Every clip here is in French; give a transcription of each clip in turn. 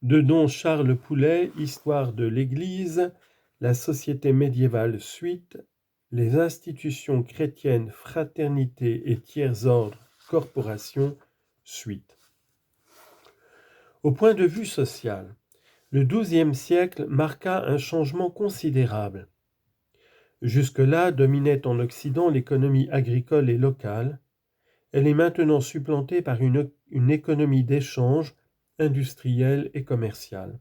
de don Charles Poulet, Histoire de l'Église, la société médiévale suite, les institutions chrétiennes, fraternité et tiers ordres, corporations suite. Au point de vue social, le XIIe siècle marqua un changement considérable. Jusque-là dominait en Occident l'économie agricole et locale. Elle est maintenant supplantée par une économie d'échange industrielle et commerciale.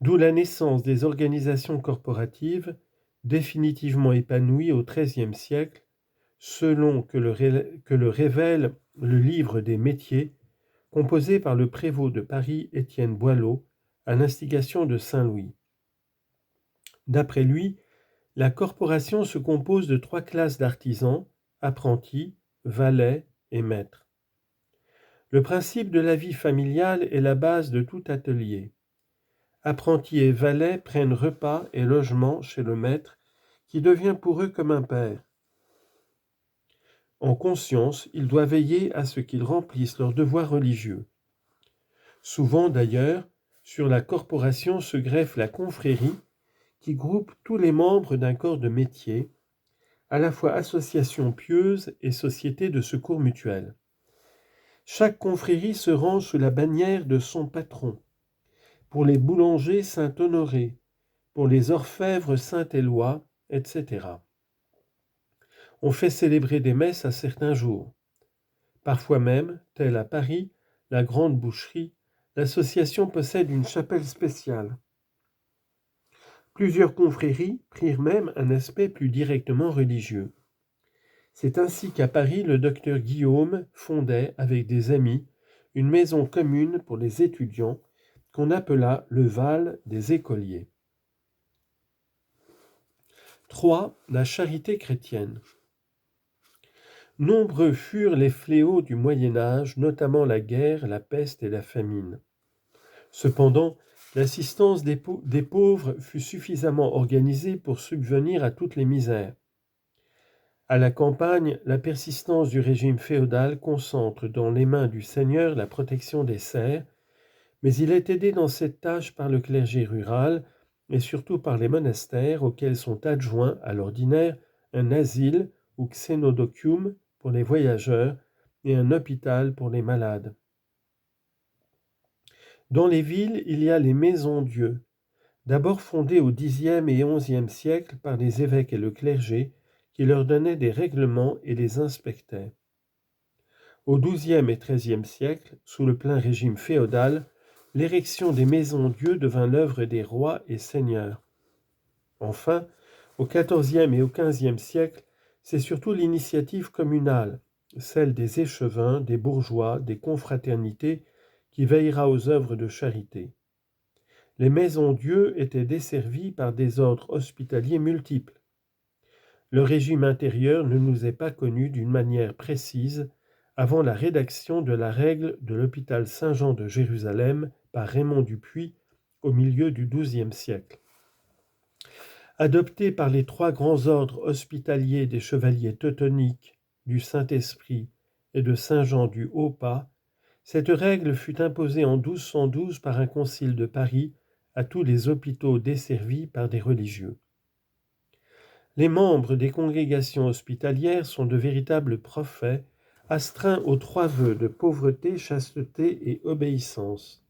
D'où la naissance des organisations corporatives, définitivement épanouies au XIIIe siècle, selon que le révèle le livre des métiers, composé par le prévôt de Paris Étienne Boileau, à l'instigation de Saint-Louis. D'après lui, la corporation se compose de 3 classes d'artisans, apprentis, valets et maîtres. Le principe de la vie familiale est la base de tout atelier. Apprentis et valets prennent repas et logement chez le maître, qui devient pour eux comme un père. En conscience, il doit veiller à ce qu'ils remplissent leurs devoirs religieux. Souvent d'ailleurs, sur la corporation se greffe la confrérie, qui groupe tous les membres d'un corps de métier, à la fois association pieuse et société de secours mutuel. Chaque confrérie se range sous la bannière de son patron. Pour les boulangers, Saint-Honoré, pour les orfèvres, Saint-Éloi, etc. On fait célébrer des messes à certains jours. Parfois même, telle à Paris, la Grande Boucherie, l'association possède une chapelle spéciale. Plusieurs confréries prirent même un aspect plus directement religieux. C'est ainsi qu'à Paris, le docteur Guillaume fondait, avec des amis, une maison commune pour les étudiants qu'on appela le Val des écoliers. 3. La charité chrétienne. Nombreux furent les fléaux du Moyen Âge, notamment la guerre, la peste et la famine. Cependant, l'assistance des pauvres fut suffisamment organisée pour subvenir à toutes les misères. À la campagne, la persistance du régime féodal concentre dans les mains du seigneur la protection des serfs, mais il est aidé dans cette tâche par le clergé rural et surtout par les monastères auxquels sont adjoints à l'ordinaire un asile ou xénodocium pour les voyageurs et un hôpital pour les malades. Dans les villes, il y a les maisons-dieux, d'abord fondées au Xe et XIe siècle par les évêques et le clergé, qui leur donnaient des règlements et les inspectaient. Au XIIe et XIIIe siècle, sous le plein régime féodal, l'érection des maisons-dieux devint l'œuvre des rois et seigneurs. Enfin, au XIVe et au XVe siècle, c'est surtout l'initiative communale, celle des échevins, des bourgeois, des confraternités, qui veillera aux œuvres de charité. Les maisons-dieux étaient desservies par des ordres hospitaliers multiples. Le régime intérieur ne nous est pas connu d'une manière précise avant la rédaction de la règle de l'hôpital Saint-Jean de Jérusalem par Raymond Dupuy au milieu du XIIe siècle. Adoptée par les 3 grands ordres hospitaliers des chevaliers teutoniques, du Saint-Esprit et de Saint-Jean du Haut-Pas, cette règle fut imposée en 1212 par un concile de Paris à tous les hôpitaux desservis par des religieux. Les membres des congrégations hospitalières sont de véritables prophètes, astreints aux 3 vœux de pauvreté, chasteté et obéissance.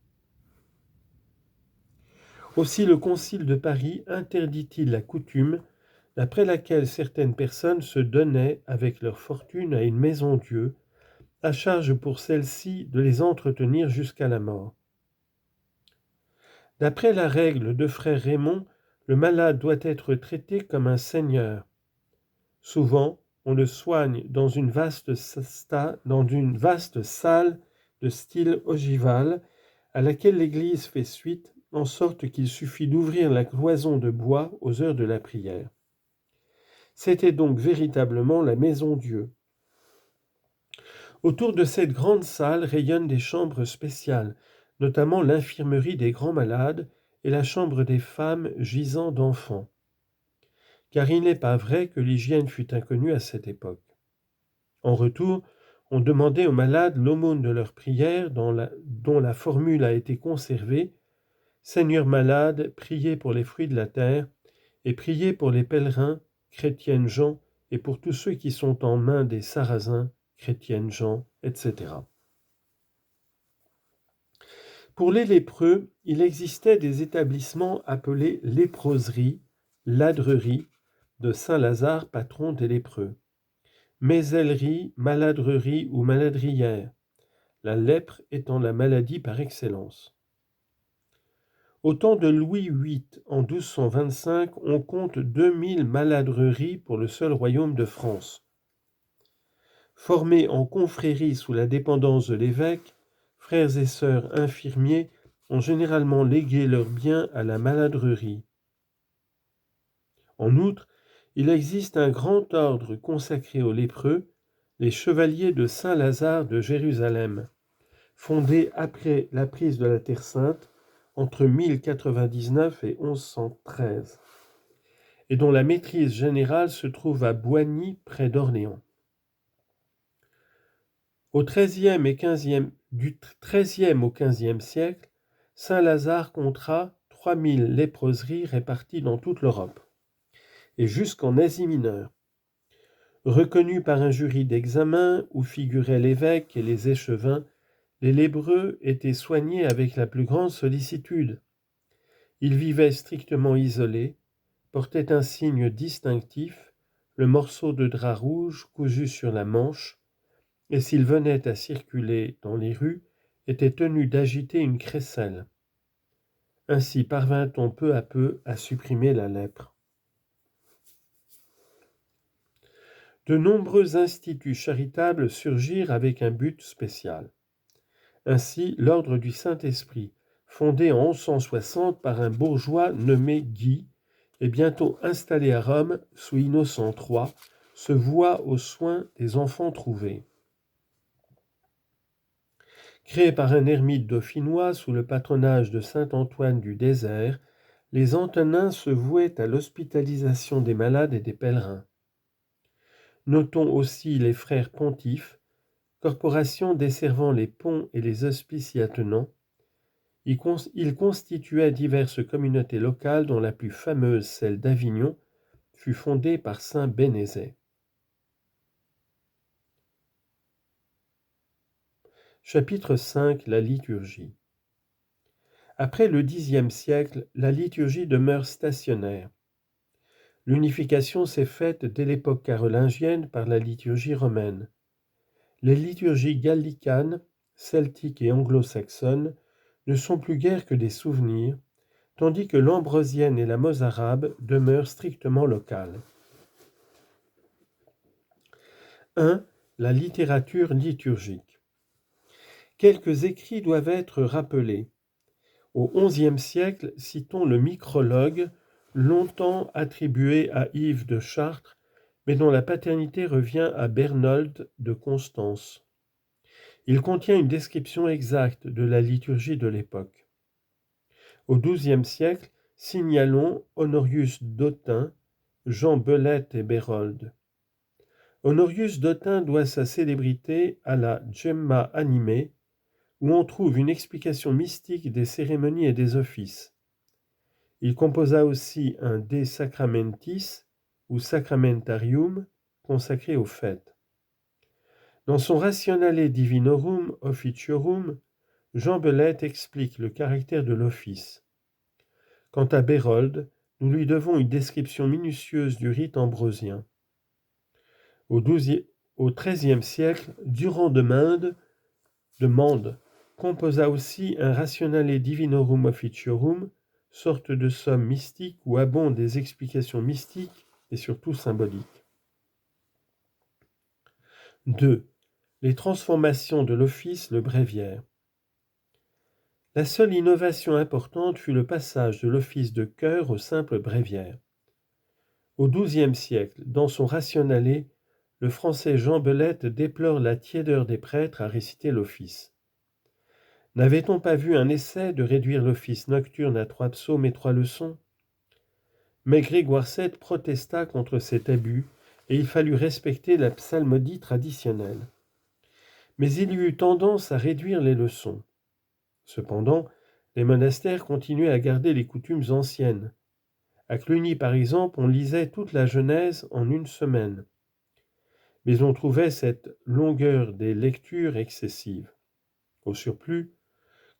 Aussi le concile de Paris interdit-il la coutume d'après laquelle certaines personnes se donnaient avec leur fortune à une maison-dieu, à charge pour celle-ci de les entretenir jusqu'à la mort. D'après la règle de frère Raymond, le malade doit être traité comme un seigneur. Souvent, on le soigne dans une vaste salle de style ogival à laquelle l'Église fait suite, en sorte qu'il suffit d'ouvrir la cloison de bois aux heures de la prière. C'était donc véritablement la maison-dieu. Autour de cette grande salle rayonnent des chambres spéciales, notamment l'infirmerie des grands malades et la chambre des femmes gisant d'enfants. Car il n'est pas vrai que l'hygiène fût inconnue à cette époque. En retour, on demandait aux malades l'aumône de leur prière dont la formule a été conservée: Seigneur malade, priez pour les fruits de la terre, et priez pour les pèlerins, chrétienne Jean, et pour tous ceux qui sont en main des Sarrasins, chrétienne Jean, etc. Pour les lépreux, il existait des établissements appelés léproseries, ladreries, de Saint-Lazare, patron des lépreux, méselleries, maladreries ou maladrières, la lèpre étant la maladie par excellence. Au temps de Louis VIII, en 1225, on compte 2000 maladreries pour le seul royaume de France. Formés en confréries sous la dépendance de l'évêque, frères et sœurs infirmiers ont généralement légué leurs biens à la maladrerie. En outre, il existe un grand ordre consacré aux lépreux, les chevaliers de Saint-Lazare de Jérusalem, fondé après la prise de la Terre Sainte entre 1099 et 1113, et dont la maîtrise générale se trouve à Boigny, près d'Orléans. Du XIIIe au XVe siècle, Saint-Lazare comptera 3000 léproseries réparties dans toute l'Europe, et jusqu'en Asie mineure. Reconnus par un jury d'examen où figuraient l'évêque et les échevins, les lépreux étaient soignés avec la plus grande sollicitude. Ils vivaient strictement isolés, portaient un signe distinctif, le morceau de drap rouge cousu sur la manche, et s'ils venaient à circuler dans les rues, étaient tenus d'agiter une crécelle. Ainsi parvint-on peu à peu à supprimer la lèpre. De nombreux instituts charitables surgirent avec un but spécial. Ainsi, l'ordre du Saint-Esprit, fondé en 1160 par un bourgeois nommé Guy, et bientôt installé à Rome sous Innocent III, se voua aux soins des enfants trouvés. Créés par un ermite dauphinois sous le patronage de saint Antoine du Désert, les Antonins se vouaient à l'hospitalisation des malades et des pèlerins. Notons aussi les frères pontifes, corporation desservant les ponts et les hospices y attenants. Ils constituaient diverses communautés locales dont la plus fameuse, celle d'Avignon, fut fondée par saint Bénézet. Chapitre 5. La liturgie. Après le Xe siècle, la liturgie demeure stationnaire. L'unification s'est faite dès l'époque carolingienne par la liturgie romaine. Les liturgies gallicanes, celtiques et anglo-saxonnes ne sont plus guère que des souvenirs, tandis que l'ambrosienne et la mozarabe demeurent strictement locales. 1. La littérature liturgique. Quelques écrits doivent être rappelés. Au XIe siècle, citons le Micrologue, longtemps attribué à Yves de Chartres, mais dont la paternité revient à Bernold de Constance. Il contient une description exacte de la liturgie de l'époque. Au XIIe siècle, signalons Honorius d'Autun, Jean Belette et Bérold. Honorius d'Autun doit sa célébrité à la Gemma animée, où on trouve une explication mystique des cérémonies et des offices. Il composa aussi un De Sacramentis ou Sacramentarium consacré aux fêtes. Dans son Rationale Divinorum Officiorum, Jean Belette explique le caractère de l'office. Quant à Bérold, nous lui devons une description minutieuse du rite ambrosien. Au XIIIe siècle, Durand de Mende composa aussi un Rationale Divinorum Officiorum, sorte de somme mystique où abondent des explications mystiques et surtout symboliques. 2. Les transformations de l'office, le bréviaire. La seule innovation importante fut le passage de l'office de chœur au simple bréviaire. Au XIIe siècle, dans son Rationale, le français Jean Belette déplore la tiédeur des prêtres à réciter l'office. N'avait-on pas vu un essai de réduire l'office nocturne à 3 psaumes et 3 leçons ? Mais Grégoire VII protesta contre cet abus et il fallut respecter la psalmodie traditionnelle. Mais il y eut tendance à réduire les leçons. Cependant, les monastères continuaient à garder les coutumes anciennes. À Cluny, par exemple, on lisait toute la Genèse en une semaine. Mais on trouvait cette longueur des lectures excessive. Au surplus,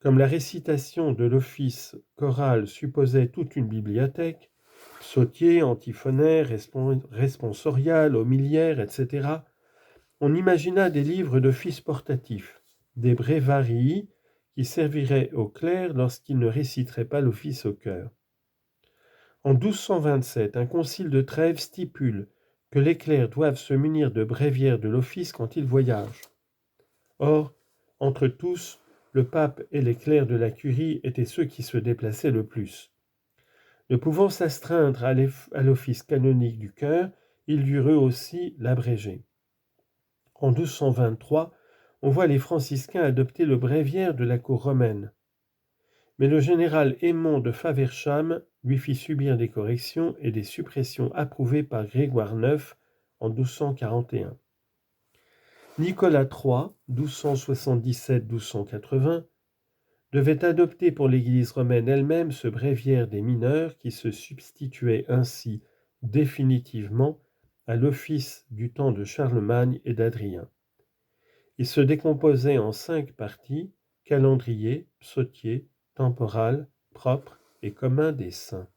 comme la récitation de l'office choral supposait toute une bibliothèque, psautier, antiphonaire, responsorial, homiliaire, etc., on imagina des livres d'office portatifs, des brevarii qui serviraient aux clercs lorsqu'ils ne réciteraient pas l'office au chœur. En 1227, un concile de Trèves stipule que les clercs doivent se munir de bréviaires de l'office quand ils voyagent. Or, entre tous, le pape et les clercs de la curie étaient ceux qui se déplaçaient le plus. Ne pouvant s'astreindre à l'office canonique du chœur, ils durent eux aussi l'abréger. En 1223, on voit les franciscains adopter le bréviaire de la cour romaine. Mais le général Aymon de Faversham lui fit subir des corrections et des suppressions approuvées par Grégoire IX en 1241. Nicolas III, 1277-1280, devait adopter pour l'Église romaine elle-même ce bréviaire des mineurs qui se substituait ainsi définitivement à l'office du temps de Charlemagne et d'Adrien. Il se décomposait en 5 parties: calendrier, psautier, temporal, propre et commun des saints.